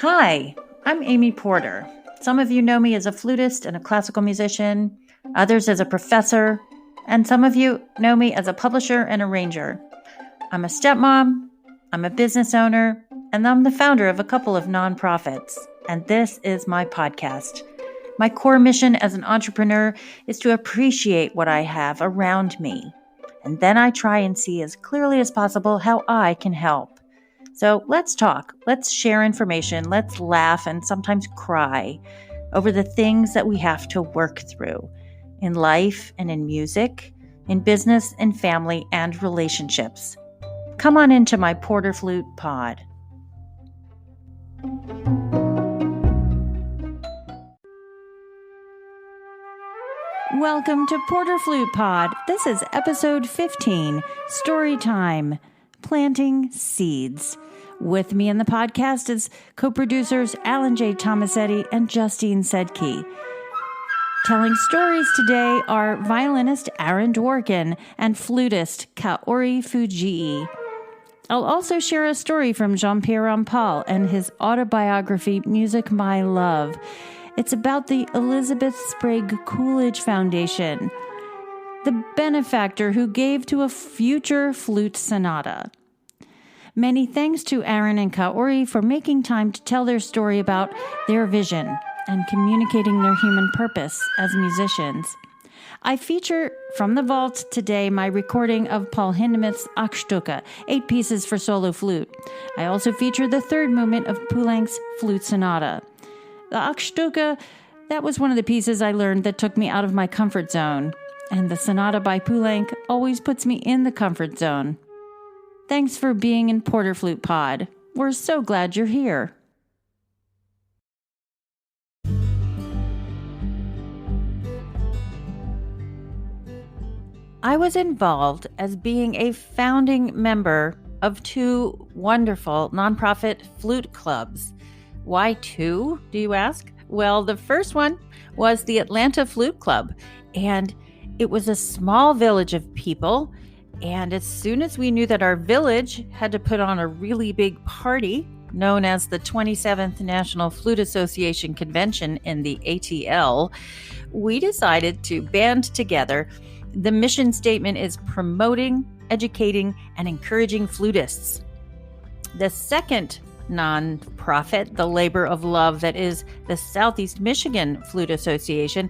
Hi, I'm Amy Porter. Some of you know me as a flutist and a classical musician, others as a professor, and some of you know me as a publisher and arranger. I'm a stepmom, I'm a business owner, and I'm the founder of a couple of nonprofits, and this is my podcast. My core mission as an entrepreneur is to appreciate what I have around me, and then I try and see as clearly as possible how I can help. So let's talk, let's share information, let's laugh and sometimes cry over the things that we have to work through in life and in music, in business and family and relationships. Come on into my Porter Flute pod. Welcome to Porter Flute Pod. This is episode 15, Storytime, Planting Seeds. With me in the podcast is co-producers Alan J. Tomasetti and Justine Sedke. Telling stories today are violinist Aaron Dworkin and flutist Kaori Fujii. I'll also share a story from Jean-Pierre Rampal and his autobiography, Music My Love. It's about the Elizabeth Sprague Coolidge Foundation, the benefactor who gave to a future flute sonata. Many thanks to Aaron and Kaori for making time to tell their story about their vision and communicating their human purpose as musicians. I feature from the vault today my recording of Paul Hindemith's Achtstücke, 8 pieces for solo flute. I also feature the third movement of Poulenc's Flute Sonata. The Achtstücke, that was one of the pieces I learned that took me out of my comfort zone. And the Sonata by Poulenc always puts me in the comfort zone. Thanks for being in Porter Flute Pod. We're so glad you're here. I was involved as being a founding member of 2 wonderful nonprofit flute clubs. Why 2, do you ask? Well, the first one was the Atlanta Flute Club, and it was a small village of people. And as soon as we knew that our village had to put on a really big party, known as the 27th National Flute Association Convention in the ATL, we decided to band together. The mission statement is promoting, educating, and encouraging flutists. The second nonprofit, the labor of love that is the Southeast Michigan Flute Association,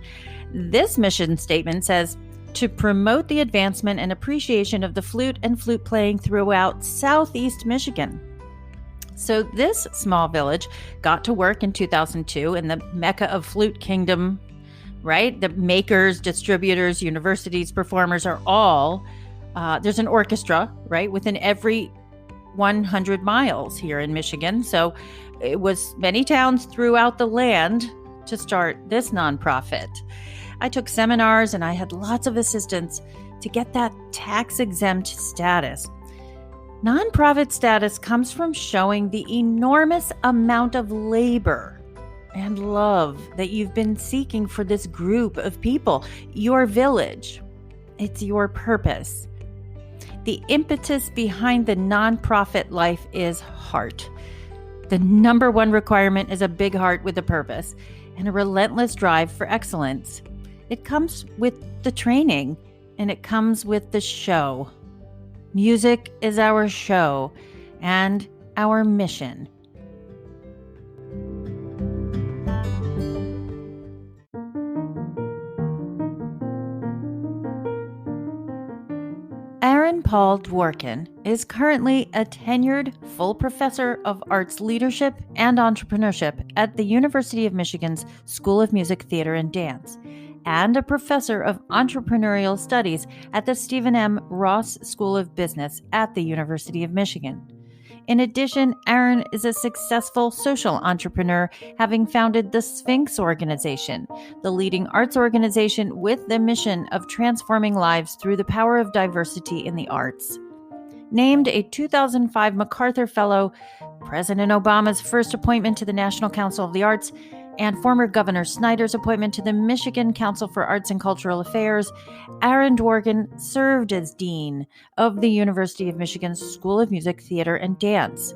this mission statement says, to promote the advancement and appreciation of the flute and flute playing throughout Southeast Michigan. So this small village got to work in 2002 in the Mecca of Flute Kingdom, right? The makers, distributors, universities, performers are all, there's an orchestra, right, within every 100 miles here in Michigan. So it was many towns throughout the land to start this nonprofit. I took seminars and I had lots of assistance to get that tax-exempt status. Nonprofit status comes from showing the enormous amount of labor and love that you've been seeking for this group of people, your village. It's your purpose. The impetus behind the nonprofit life is heart. The number one requirement is a big heart with a purpose and a relentless drive for excellence. It comes with the training, and it comes with the show. Music is our show and our mission. Aaron Paul Dworkin is currently a tenured full professor of arts leadership and entrepreneurship at the University of Michigan's School of Music, Theater, and Dance, and a professor of entrepreneurial studies at the Stephen M. Ross School of Business at the University of Michigan. In addition, Aaron is a successful social entrepreneur, having founded the Sphinx Organization, the leading arts organization with the mission of transforming lives through the power of diversity in the arts. Named a 2005 MacArthur Fellow, President Obama's first appointment to the National Council of the Arts, and former Governor Snyder's appointment to the Michigan Council for Arts and Cultural Affairs, Aaron Dworkin served as Dean of the University of Michigan's School of Music, Theater, and Dance.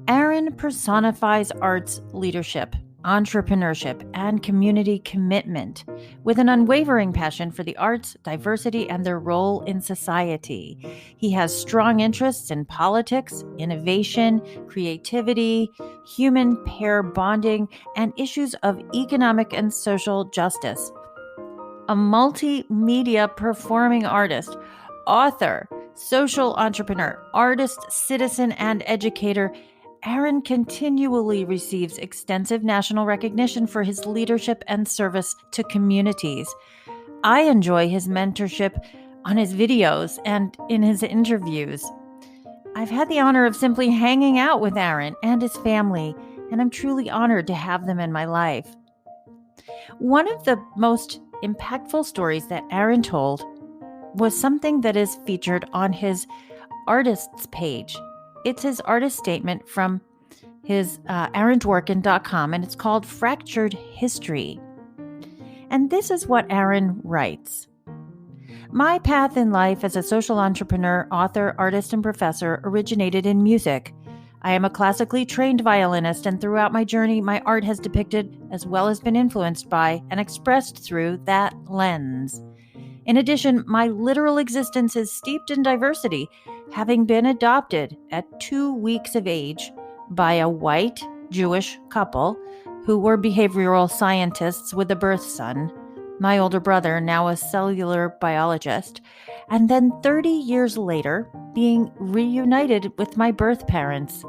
Aaron personifies arts leadership, entrepreneurship, and community commitment with an unwavering passion for the arts, diversity, and their role in society. He has strong interests in politics, innovation, creativity, human pair bonding, and issues of economic and social justice. A multimedia performing artist, author, social entrepreneur, artist, citizen, and educator, Aaron continually receives extensive national recognition for his leadership and service to communities. I enjoy his mentorship on his videos and in his interviews. I've had the honor of simply hanging out with Aaron and his family, and I'm truly honored to have them in my life. One of the most impactful stories that Aaron told was something that is featured on his artist's page. It's his artist statement from his Dworkin.com, and it's called Fractured History. And this is what Aaron writes. My path in life as a social entrepreneur, author, artist, and professor originated in music. I am a classically trained violinist, and throughout my journey, my art has depicted as well as been influenced by and expressed through that lens. In addition, my literal existence is steeped in diversity, having been adopted at 2 weeks of age by a white Jewish couple who were behavioral scientists with a birth son, my older brother, now a cellular biologist, and then 30 years later, being reunited with my birth parents,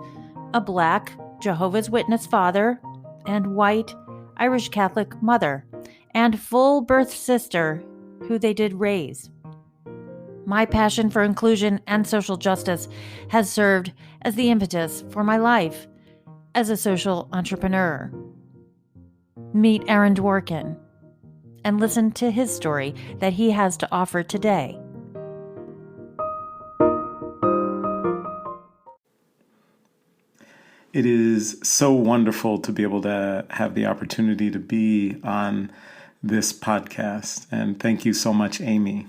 a Black Jehovah's Witness father and white Irish Catholic mother, and full birth sister who they did raise. My passion for inclusion and social justice has served as the impetus for my life as a social entrepreneur. Meet Aaron Dworkin and listen to his story that he has to offer today. It is so wonderful to be able to have the opportunity to be on this podcast. And thank you so much, Amy.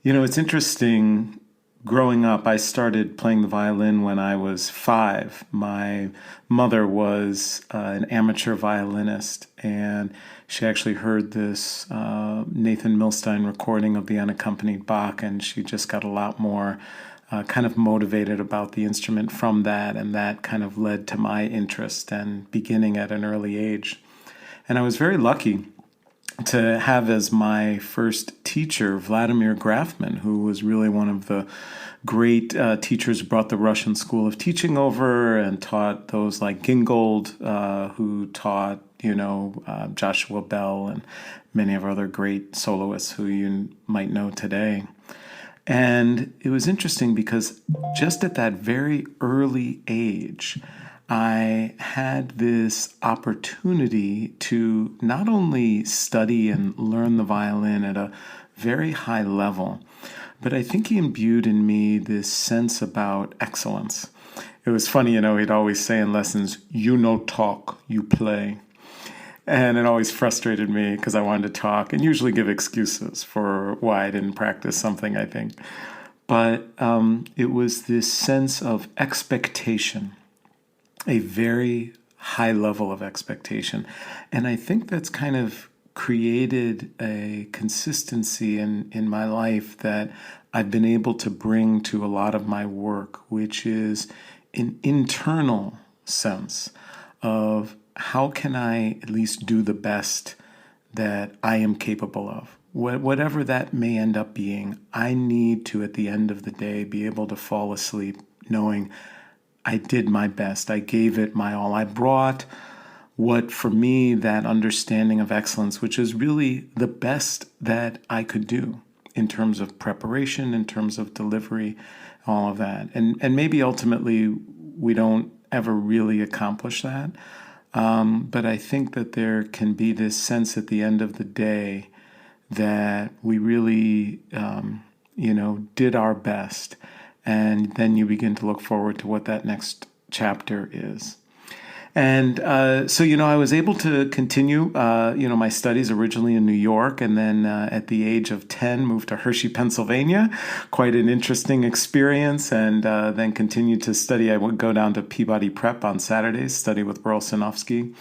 You know, it's interesting. Growing up, I started playing the violin when I was 5. My mother was an amateur violinist, and she actually heard this Nathan Milstein recording of the unaccompanied Bach, and she just got a lot more kind of motivated about the instrument from that, and that kind of led to my interest and beginning at an early age. And I was very lucky to have as my first teacher Vladimir Grafman, who was really one of the great teachers who brought the Russian School of Teaching over and taught those like Gingold, who taught, Joshua Bell and many of our other great soloists who you might know today. And it was interesting because just at that very early age, I had this opportunity to not only study and learn the violin at a very high level, but I think he imbued in me this sense about excellence. It was funny, he'd always say in lessons, "You no talk, you play." And it always frustrated me because I wanted to talk and usually give excuses for why I didn't practice something, I think. But it was this sense of expectation, a very high level of expectation. And I think that's kind of created a consistency in my life that I've been able to bring to a lot of my work, which is an internal sense of how can I at least do the best that I am capable of. Whatever that may end up being, I need to, at the end of the day, be able to fall asleep knowing I did my best. I gave it my all. I brought what, for me, that understanding of excellence, which is really the best that I could do in terms of preparation, in terms of delivery, all of that. And maybe ultimately we don't ever really accomplish that. But I think that there can be this sense at the end of the day that we really, did our best. And then you begin to look forward to what that next chapter is. And so, I was able to continue, my studies originally in New York, and then at the age of 10, moved to Hershey, Pennsylvania. Quite an interesting experience, and then continued to study. I would go down to Peabody Prep on Saturdays, study with Burl Sinofsky.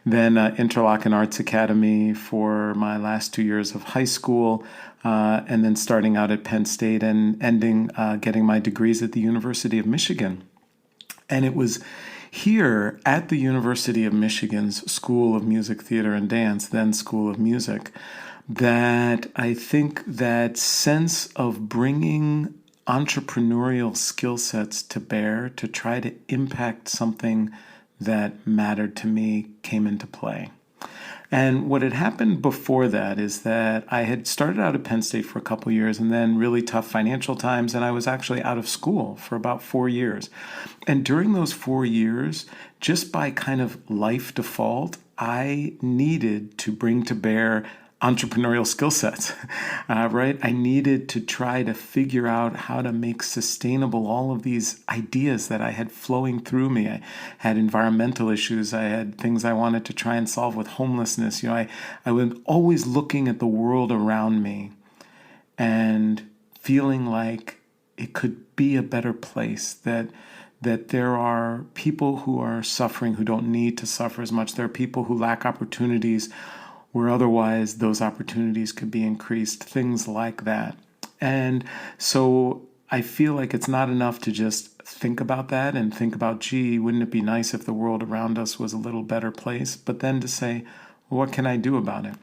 Then Interlochen Arts Academy for my last 2 years of high school, and then starting out at Penn State and ending getting my degrees at the University of Michigan. And it was here at the University of Michigan's School of Music, Theater, and Dance, then School of Music, that I think that sense of bringing entrepreneurial skill sets to bear to try to impact something that mattered to me came into play. And what had happened before that is that I had started out at Penn State for a couple of years and then really tough financial times, and I was actually out of school for about 4 years. And during those 4 years, just by kind of life default, I needed to bring to bear entrepreneurial skill sets, right? I needed to try to figure out how to make sustainable all of these ideas that I had flowing through me. I had environmental issues. I had things I wanted to try and solve with homelessness. I was always looking at the world around me and feeling like it could be a better place, that there are people who are suffering who don't need to suffer as much. There are people who lack opportunities where otherwise those opportunities could be increased, things like that. And so I feel like it's not enough to just think about that and think about, gee, wouldn't it be nice if the world around us was a little better place? But then to say, well, what can I do about it?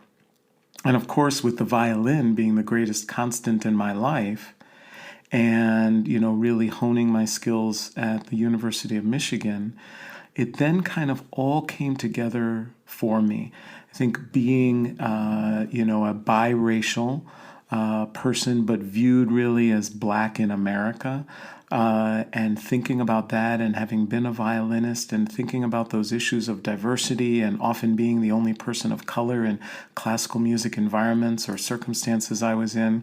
And of course, with the violin being the greatest constant in my life, and, really honing my skills at the University of Michigan, it then kind of all came together for me. I think being, a biracial person, but viewed really as Black in America, and thinking about that, and having been a violinist and thinking about those issues of diversity, and often being the only person of color in classical music environments or circumstances I was in,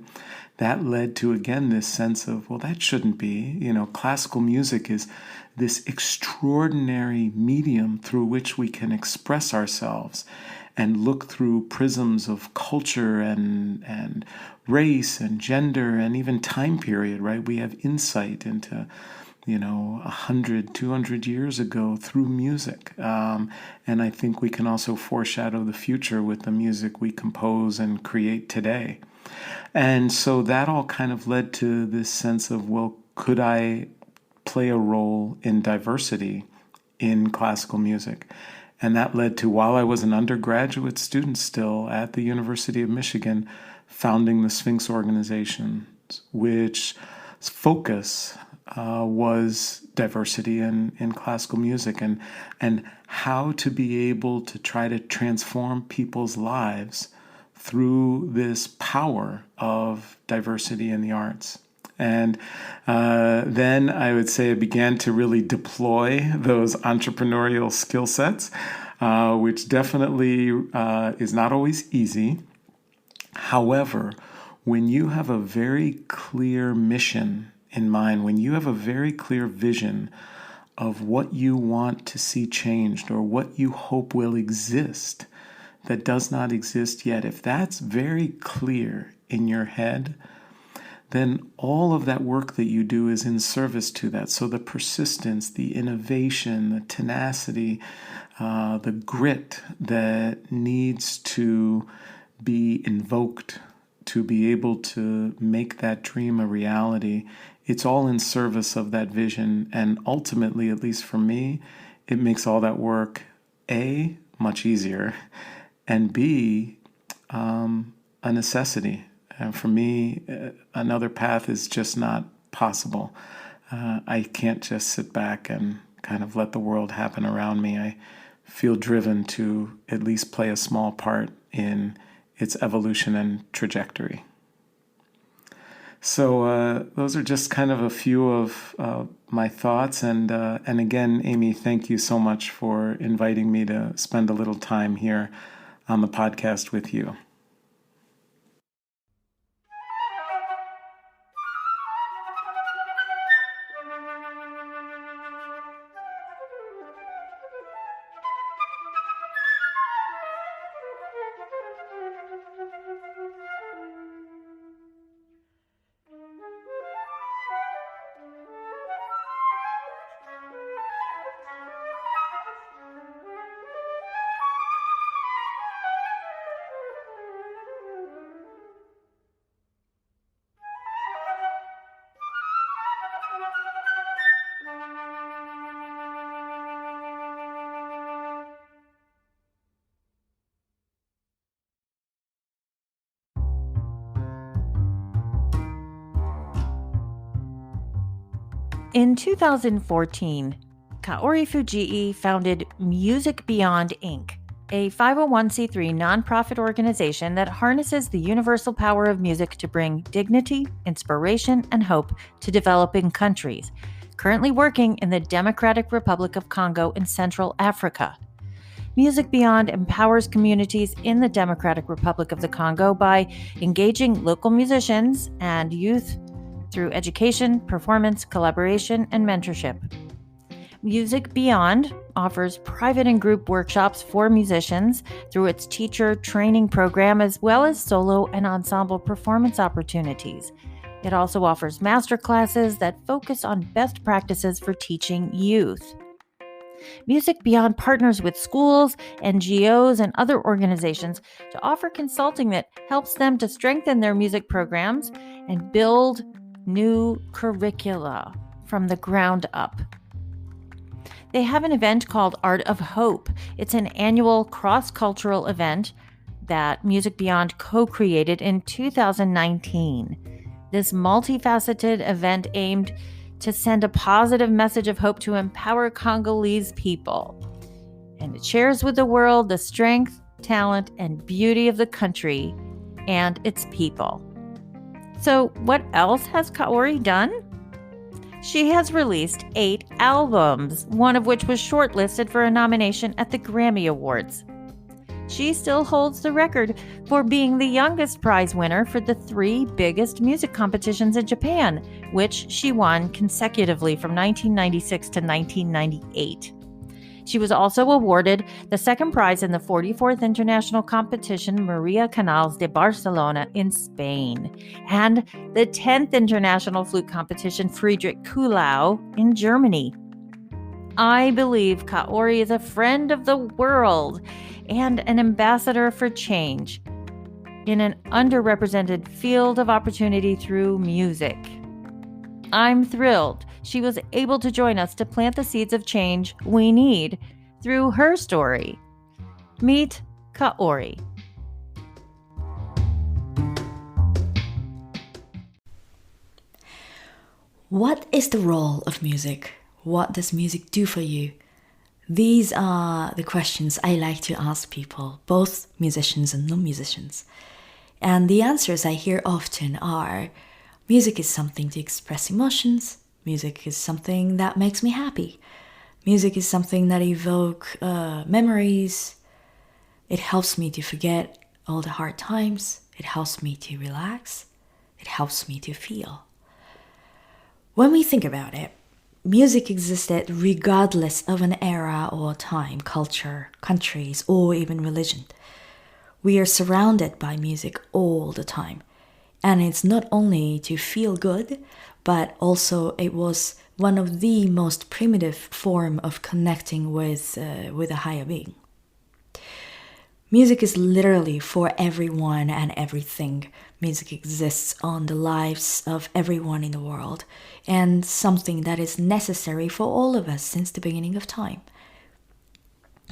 that led to, again, this sense of, well, that shouldn't be. Classical music is this extraordinary medium through which we can express ourselves and look through prisms of culture and race and gender and even time period, right? We have insight into, 100, 200 years ago through music. And I think we can also foreshadow the future with the music we compose and create today. And so that all kind of led to this sense of, well, could I play a role in diversity in classical music? And that led to, while I was an undergraduate student still at the University of Michigan, founding the Sphinx organization, which focus was diversity in classical music and how to be able to try to transform people's lives through this power of diversity in the arts. And then I would say I began to really deploy those entrepreneurial skill sets, which definitely is not always easy. However, when you have a very clear mission in mind, when you have a very clear vision of what you want to see changed or what you hope will exist that does not exist yet, if that's very clear in your head, then all of that work that you do is in service to that. So the persistence, the innovation, the tenacity, the grit that needs to be invoked to be able to make that dream a reality, it's all in service of that vision. And ultimately, at least for me, it makes all that work, A, much easier, and B, a necessity. And for me, another path is just not possible. I can't just sit back and kind of let the world happen around me. I feel driven to at least play a small part in its evolution and trajectory. So those are just kind of a few of my thoughts. And again, Amy, thank you so much for inviting me to spend a little time here on the podcast with you. In 2014, Kaori Fujii founded Music Beyond Inc., a 501c3 nonprofit organization that harnesses the universal power of music to bring dignity, inspiration, and hope to developing countries, currently working in the Democratic Republic of Congo in Central Africa. Music Beyond empowers communities in the Democratic Republic of the Congo by engaging local musicians and youth through education, performance, collaboration, and mentorship. Music Beyond offers private and group workshops for musicians through its teacher training program, as well as solo and ensemble performance opportunities. It also offers master classes that focus on best practices for teaching youth. Music Beyond partners with schools, NGOs, and other organizations to offer consulting that helps them to strengthen their music programs and build new curricula from the ground up. They have an event called Art of Hope. It's an annual cross-cultural event that Music Beyond co-created in 2019. This multifaceted event aimed to send a positive message of hope to empower Congolese people. And it shares with the world the strength, talent, and beauty of the country and its people. So what else has Kaori done? She has released 8 albums, one of which was shortlisted for a nomination at the Grammy Awards. She still holds the record for being the youngest prize winner for the 3 biggest music competitions in Japan, which she won consecutively from 1996 to 1998. She was also awarded the second prize in the 44th International Competition Maria Canals de Barcelona in Spain, and the 10th International Flute Competition Friedrich Kuhlau in Germany. I believe Kaori is a friend of the world and an ambassador for change in an underrepresented field of opportunity through music. I'm thrilled she was able to join us to plant the seeds of change we need through her story. Meet Kaori. What is the role of music? What does music do for you? These are the questions I like to ask people, both musicians and non-musicians. And the answers I hear often are, music is something to express emotions. Music is something that makes me happy. Music is something that evokes memories. It helps me to forget all the hard times. It helps me to relax. It helps me to feel. When we think about it, music existed regardless of an era or time, culture, countries, or even religion. We are surrounded by music all the time. And it's not only to feel good, but also it was one of the most primitive form of connecting with a higher being. Music is literally for everyone and everything. Music exists on the lives of everyone in the world, and something that is necessary for all of us since the beginning of time.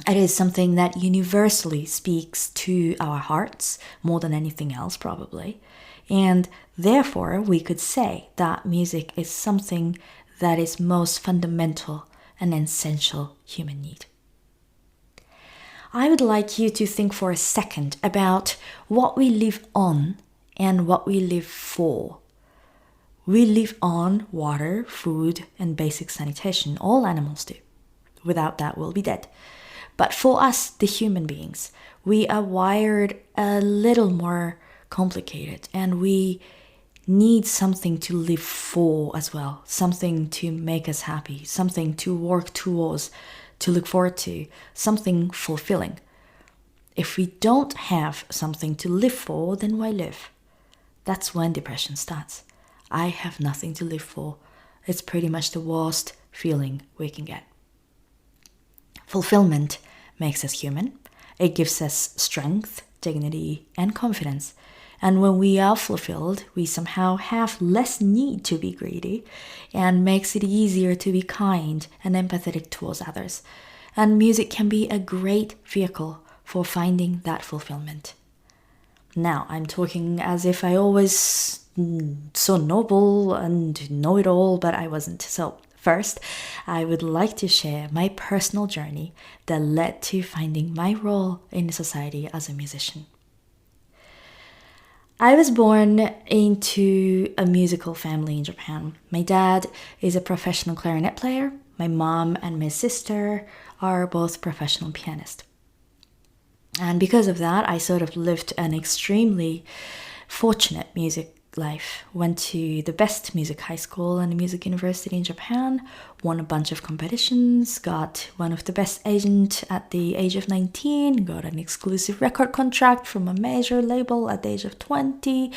It is something that universally speaks to our hearts more than anything else, probably. And therefore, we could say that music is something that is most fundamental and essential human need. I would like you to think for a second about what we live on and what we live for. We live on water, food, and basic sanitation. All animals do. Without that, we'll be dead. But for us, the human beings, we are wired a little more complicated, and we need something to live for as well, something to make us happy, something to work towards, to look forward to, something fulfilling. If we don't have something to live for, then why live? That's when depression starts. I have nothing to live for. It's pretty much the worst feeling we can get. Fulfillment makes us human. It gives us strength, dignity, and confidence. And when we are fulfilled, we somehow have less need to be greedy, and makes it easier to be kind and empathetic towards others. And music can be a great vehicle for finding that fulfillment. Now, I'm talking as if I always so noble and know it all, but I wasn't. So First, I would like to share my personal journey that led to finding my role in society as a musician. I was born into a musical family in Japan. My dad is a professional clarinet player. My mom and my sister are both professional pianists. And because of that, I sort of lived an extremely fortunate music life. Went to the best music high school and music university in Japan, won a bunch of competitions, got one of the best agents at the age of 19, got an exclusive record contract from a major label at the age of 20,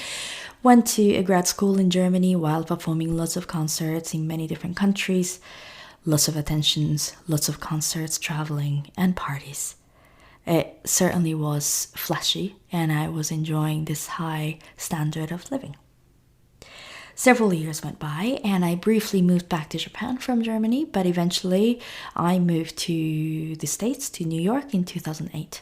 went to a grad school in Germany while performing lots of concerts in many different countries, lots of attentions, lots of concerts, traveling, and parties. It certainly was flashy, and I was enjoying this high standard of living. Several years went by, and I briefly moved back to Japan from Germany, but eventually I moved to the States, to New York in 2008.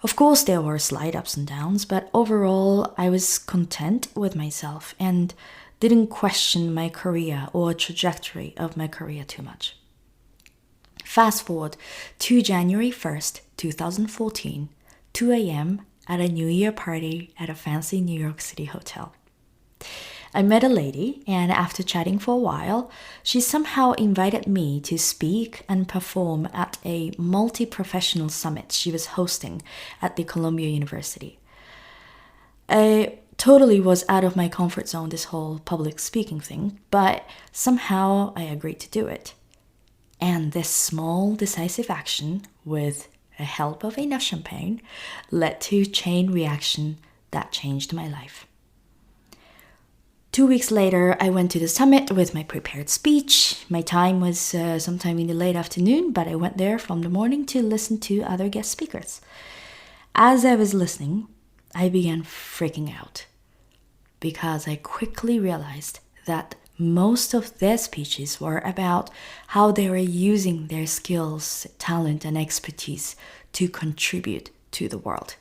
Of course, there were slight ups and downs, but overall I was content with myself and didn't question my career or trajectory of my career too much. Fast forward to January 1st, 2014, 2 a.m. at a New Year party at a fancy New York City hotel. I met a lady, and after chatting for a while, she somehow invited me to speak and perform at a multi-professional summit she was hosting at the Columbia University. I totally was out of my comfort zone, this whole public speaking thing, but somehow I agreed to do it. And this small, decisive action, with the help of enough champagne, led to a chain reaction that changed my life. 2 weeks later, I went to the summit with my prepared speech. My time was sometime in the late afternoon, but I went there from the morning to listen to other guest speakers. As I was listening, I began freaking out because I quickly realized that most of their speeches were about how they were using their skills, talent, and expertise to contribute to the world.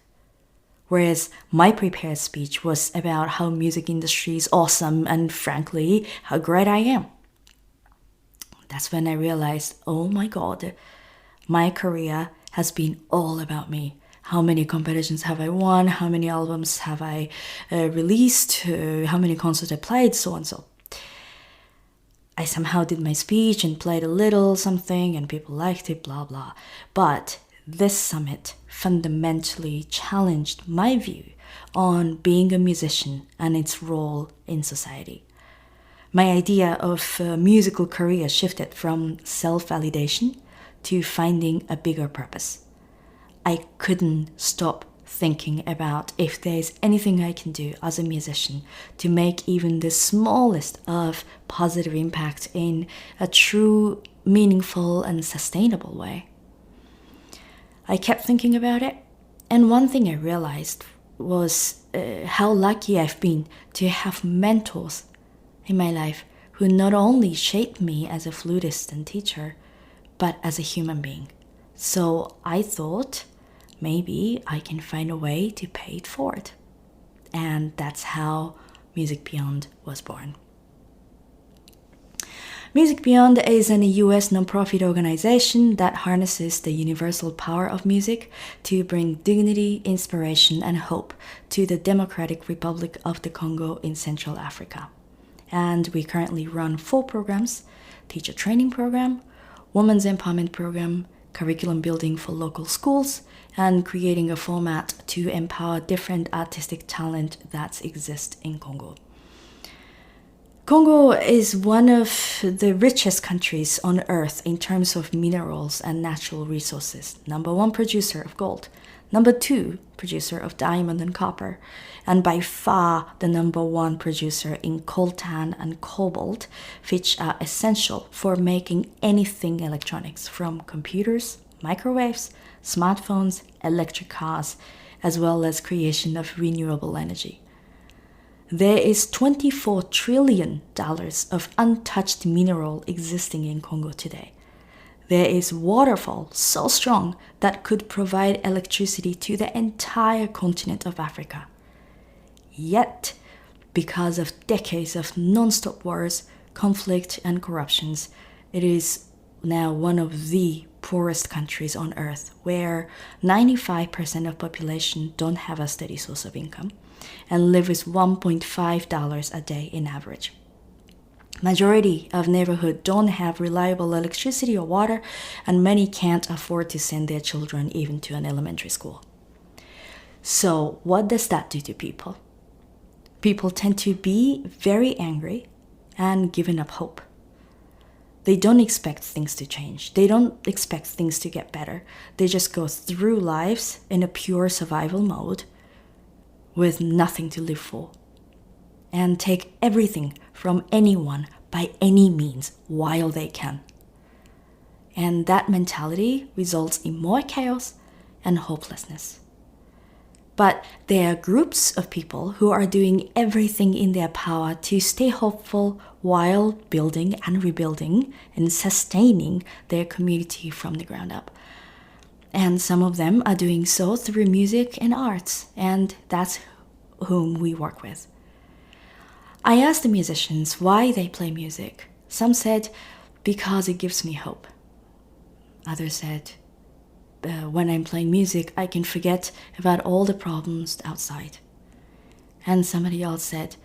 Whereas my prepared speech was about how music industry is awesome and, frankly, how great I am. That's when I realized, oh my God, my career has been all about me. How many competitions have I won? How many albums have I released? How many concerts I played? So and so. I somehow did my speech and played a little something and people liked it, blah, blah. But this summit fundamentally challenged my view on being a musician and its role in society. My idea of a musical career shifted from self-validation to finding a bigger purpose. I couldn't stop thinking about if there's anything I can do as a musician to make even the smallest of positive impact in a true, meaningful, and sustainable way. I kept thinking about it, and one thing I realized was how lucky I've been to have mentors in my life who not only shaped me as a flutist and teacher, but as a human being. So I thought, maybe I can find a way to pay it forward. And that's how Music Beyond was born. Music Beyond is a US nonprofit organization that harnesses the universal power of music to bring dignity, inspiration, and hope to the Democratic Republic of the Congo in Central Africa. And we currently run 4 programs: teacher training program, women's empowerment program, curriculum building for local schools, and creating a format to empower different artistic talent that exists in Congo. Congo is one of the richest countries on earth in terms of minerals and natural resources. Number 1 producer of gold. Number 2 producer of diamond and copper. And by far the number 1 producer in coltan and cobalt, which are essential for making anything electronics, from computers, microwaves, smartphones, electric cars, as well as creation of renewable energy. There is $24 trillion of untouched mineral existing in Congo today. There is waterfall so strong that could provide electricity to the entire continent of Africa. Yet, because of decades of non-stop wars, conflict, and corruptions, It is now one of the poorest countries on earth, where 95% of population don't have a steady source of income and live with $1.5 a day in average. Majority of neighborhoods don't have reliable electricity or water, and many can't afford to send their children even to an elementary school. So what does that do to people? People tend to be very angry and giving up hope. They don't expect things to change. They don't expect things to get better. They just go through lives in a pure survival mode with nothing to live for, and take everything from anyone by any means while they can. And that mentality results in more chaos and hopelessness. But there are groups of people who are doing everything in their power to stay hopeful while building and rebuilding and sustaining their community from the ground up. And some of them are doing so through music and arts, and that's whom we work with. I asked the musicians why they play music. Some said, because it gives me hope. Others said, when I'm playing music, I can forget about all the problems outside. And somebody else said,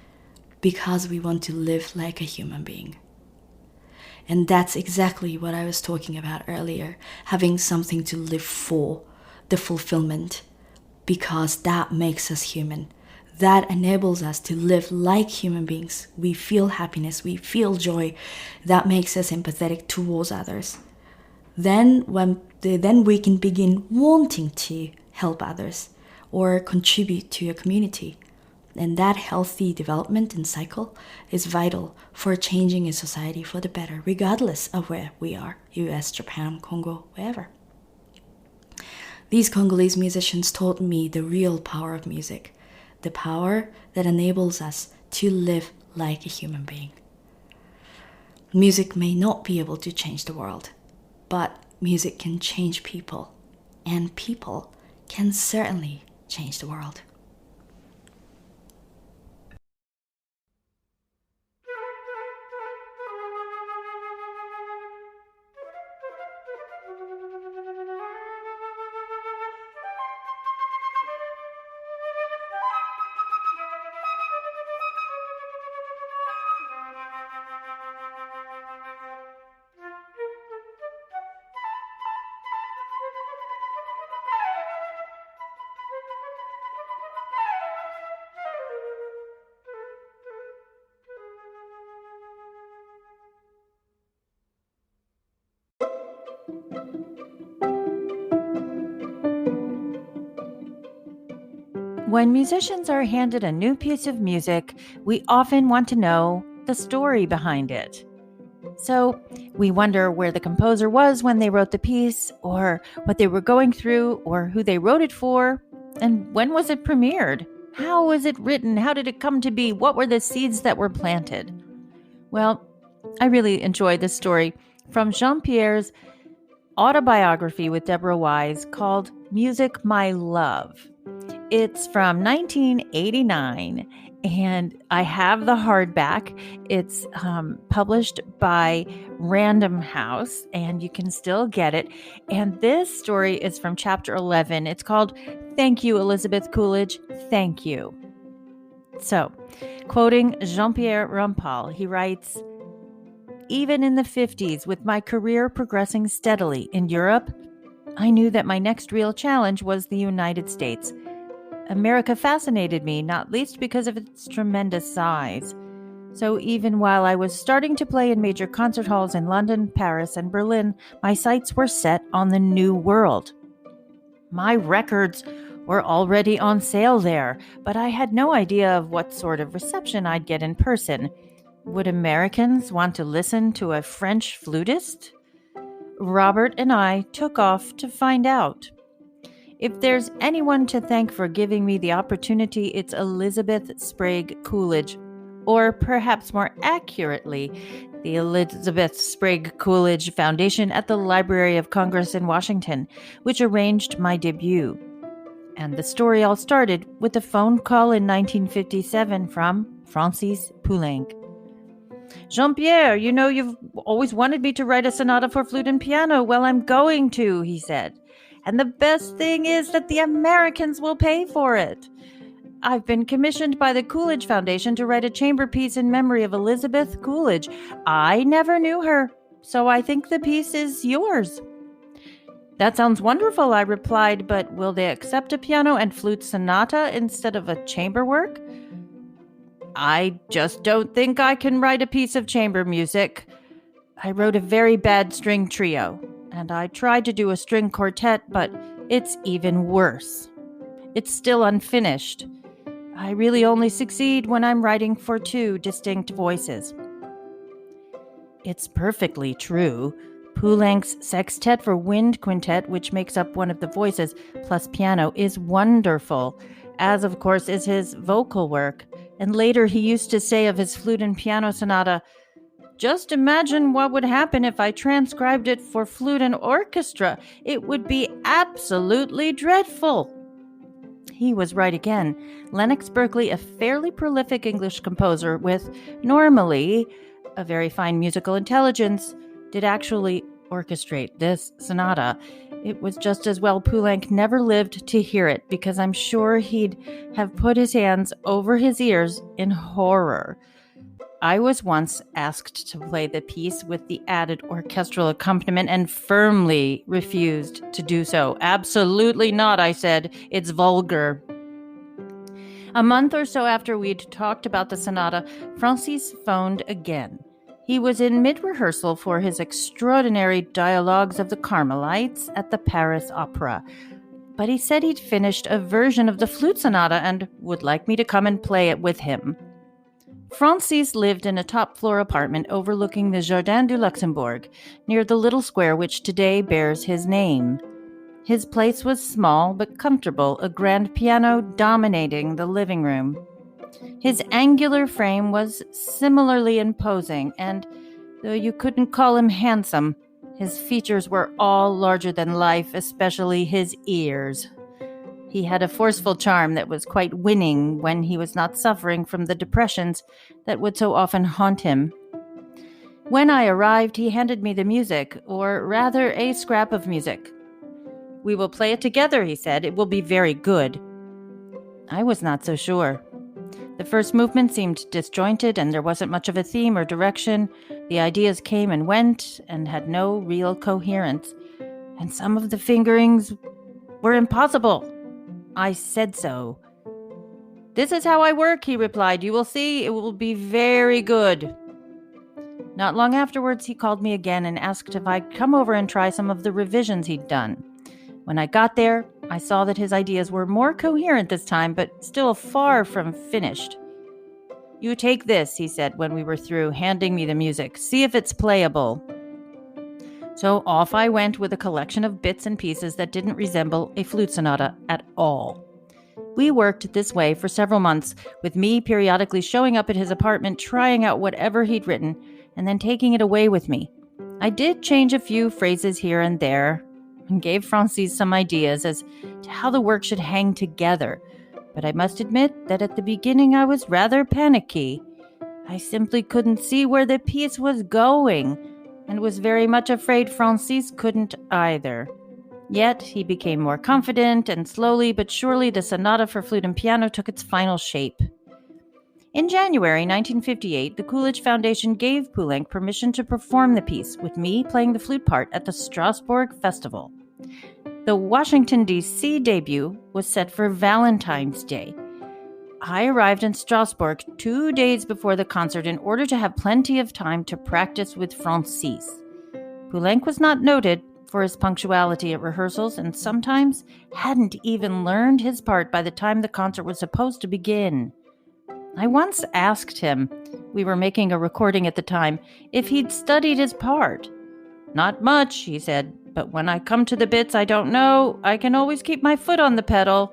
because we want to live like a human being. And that's exactly what I was talking about earlier, having something to live for, the fulfillment, because that makes us human. That enables us to live like human beings. We feel happiness, we feel joy. That makes us empathetic towards others. Then we can begin wanting to help others or contribute to a community. And that healthy development and cycle is vital for changing a society for the better, regardless of where we are, US, Japan, Congo, wherever. These Congolese musicians taught me the real power of music, the power that enables us to live like a human being. Music may not be able to change the world, but music can change people, and people can certainly change the world. When musicians are handed a new piece of music, we often want to know the story behind it. So we wonder where the composer was when they wrote the piece, or what they were going through, or who they wrote it for, and when was it premiered? How was it written? How did it come to be? What were the seeds that were planted? Well, I really enjoyed this story from Jean-Pierre's autobiography with Deborah Wise called Music My Love. It's from 1989, and I have the hardback. It's published by Random House, and you can still get it. And this story is from chapter 11. It's called Thank You, Elizabeth Coolidge. Thank you. So, quoting Jean-Pierre Rampal, he writes, even in the 50s, with my career progressing steadily in Europe, I knew that my next real challenge was the United States. America fascinated me, not least because of its tremendous size. So even while I was starting to play in major concert halls in London, Paris, and Berlin, my sights were set on the New World. My records were already on sale there, but I had no idea of what sort of reception I'd get in person. Would Americans want to listen to a French flutist? Robert and I took off to find out. If there's anyone to thank for giving me the opportunity, it's Elizabeth Sprague Coolidge, or perhaps more accurately, the Elizabeth Sprague Coolidge Foundation at the Library of Congress in Washington, which arranged my debut. And the story all started with a phone call in 1957 from Francis Poulenc. Jean-Pierre, you know you've always wanted me to write a sonata for flute and piano. Well, I'm going to, he said. And the best thing is that the Americans will pay for it. I've been commissioned by the Coolidge Foundation to write a chamber piece in memory of Elizabeth Coolidge. I never knew her, so I think the piece is yours. That sounds wonderful, I replied, but will they accept a piano and flute sonata instead of a chamber work? I just don't think I can write a piece of chamber music. I wrote a very bad string trio, and I tried to do a string quartet, but it's even worse. It's still unfinished. I really only succeed when I'm writing for two distinct voices. It's perfectly true. Poulenc's sextet for wind quintet, which makes up one of the voices, plus piano, is wonderful, as of course is his vocal work. And later he used to say of his flute and piano sonata, "Just imagine what would happen if I transcribed it for flute and orchestra. It would be absolutely dreadful." He was right again. Lennox Berkeley, a fairly prolific English composer with, normally, a very fine musical intelligence, did actually orchestrate this sonata. It was just as well Poulenc never lived to hear it, because I'm sure he'd have put his hands over his ears in horror. I was once asked to play the piece with the added orchestral accompaniment and firmly refused to do so. "Absolutely not," I said. "It's vulgar." A month or so after we'd talked about the sonata, Francis phoned again. He was in mid-rehearsal for his extraordinary Dialogues of the Carmelites at the Paris Opera, but he said he'd finished a version of the flute sonata and would like me to come and play it with him. Francis lived in a top-floor apartment overlooking the Jardin du Luxembourg, near the little square which today bears his name. His place was small but comfortable, a grand piano dominating the living room. His angular frame was similarly imposing, and though you couldn't call him handsome, his features were all larger than life, especially his ears. He had a forceful charm that was quite winning when he was not suffering from the depressions that would so often haunt him. When I arrived, he handed me the music, or rather a scrap of music. "We will play it together," he said. "It will be very good." I was not so sure. The first movement seemed disjointed, and there wasn't much of a theme or direction. The ideas came and went, and had no real coherence. And some of the fingerings were impossible. I said so. "This is how I work," he replied. "You will see, it will be very good." Not long afterwards, he called me again and asked if I'd come over and try some of the revisions he'd done. When I got there, I saw that his ideas were more coherent this time, but still far from finished. "You take this," he said when we were through, handing me the music. "See if it's playable." So off I went with a collection of bits and pieces that didn't resemble a flute sonata at all. We worked this way for several months, with me periodically showing up at his apartment, trying out whatever he'd written, and then taking it away with me. I did change a few phrases here and there, and gave Francis some ideas as to how the work should hang together, but I must admit that at the beginning I was rather panicky. I simply couldn't see where the piece was going, and was very much afraid Francis couldn't either. Yet he became more confident, and slowly but surely the sonata for flute and piano took its final shape. In January 1958, the Coolidge Foundation gave Poulenc permission to perform the piece, with me playing the flute part at the Strasbourg Festival. The Washington, D.C. debut was set for Valentine's Day. I arrived in Strasbourg 2 days before the concert in order to have plenty of time to practice with Francis. Poulenc was not noted for his punctuality at rehearsals, and sometimes hadn't even learned his part by the time the concert was supposed to begin. I once asked him, we were making a recording at the time, if he'd studied his part. "Not much," he said, "but when I come to the bits I don't know, I can always keep my foot on the pedal."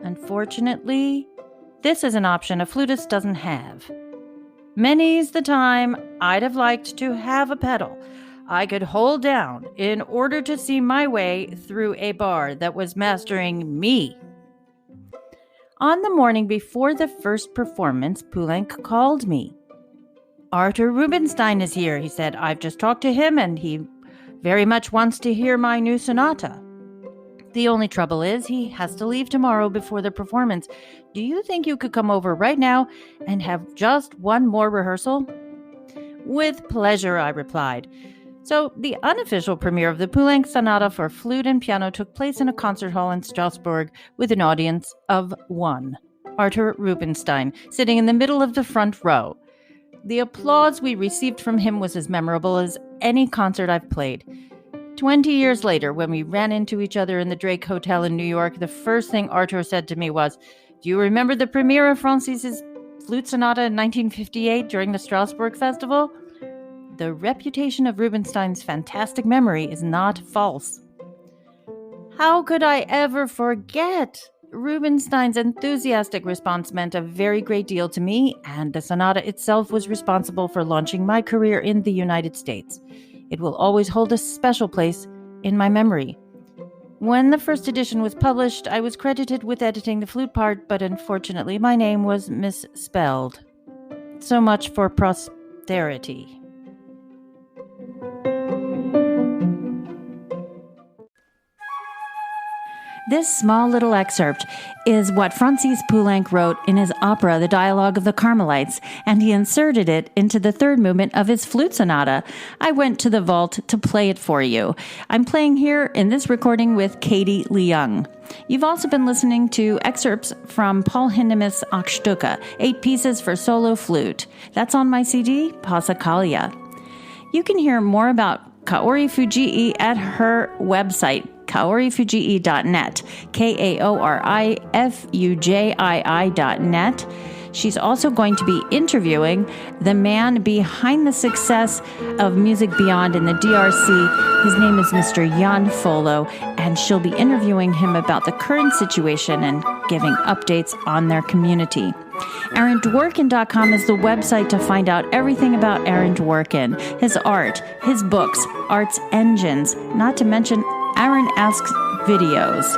Unfortunately, this is an option a flutist doesn't have. Many's the time I'd have liked to have a pedal I could hold down in order to see my way through a bar that was mastering me. On the morning before the first performance, Poulenc called me. Arthur Rubinstein is here, he said. I've just talked to him and he very much wants to hear my new sonata. The only trouble is he has to leave tomorrow before the performance. Do you think you could come over right now and have just one more rehearsal? With pleasure, I replied. So the unofficial premiere of the Poulenc Sonata for Flute and Piano took place in a concert hall in Strasbourg with an audience of one. Arthur Rubinstein, sitting in the middle of the front row. The applause we received from him was as memorable as any concert I've played. 20 years later, when we ran into each other in the Drake Hotel in New York, the first thing Arthur said to me was, "Do you remember the premiere of Francis's Flute Sonata in 1958 during the Strasbourg Festival?" The reputation of Rubinstein's fantastic memory is not false. How could I ever forget? Rubinstein's enthusiastic response meant a very great deal to me, and the sonata itself was responsible for launching my career in the United States. It will always hold a special place in my memory. When the first edition was published, I was credited with editing the flute part, but unfortunately my name was misspelled. So much for posterity. This small little excerpt is what Francis Poulenc wrote in his opera, The Dialogue of the Carmelites, and he inserted it into the third movement of his flute sonata. I went to the vault to play it for you. I'm playing here in this recording with Katie Leung. You've also been listening to excerpts from Paul Hindemith's Achtstücke, 8 pieces for solo flute. That's on my CD, Passacaglia. You can hear more about Kaori Fujii at her website, kaorifujii.net, KAORIFUJII.net. She's also going to be interviewing the man behind the success of Music Beyond in the DRC. His name is Mr. Jan Folo, and she'll be interviewing him about the current situation and giving updates on their community. AaronDworkin.com is the website to find out everything about Aaron Dworkin, his art, his books, art's engines, not to mention Aaron Asks videos.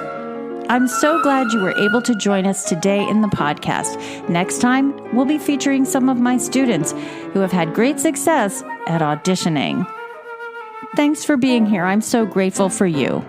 I'm so glad you were able to join us today in the podcast. Next time, we'll be featuring some of my students who have had great success at auditioning. Thanks for being here. I'm so grateful for you.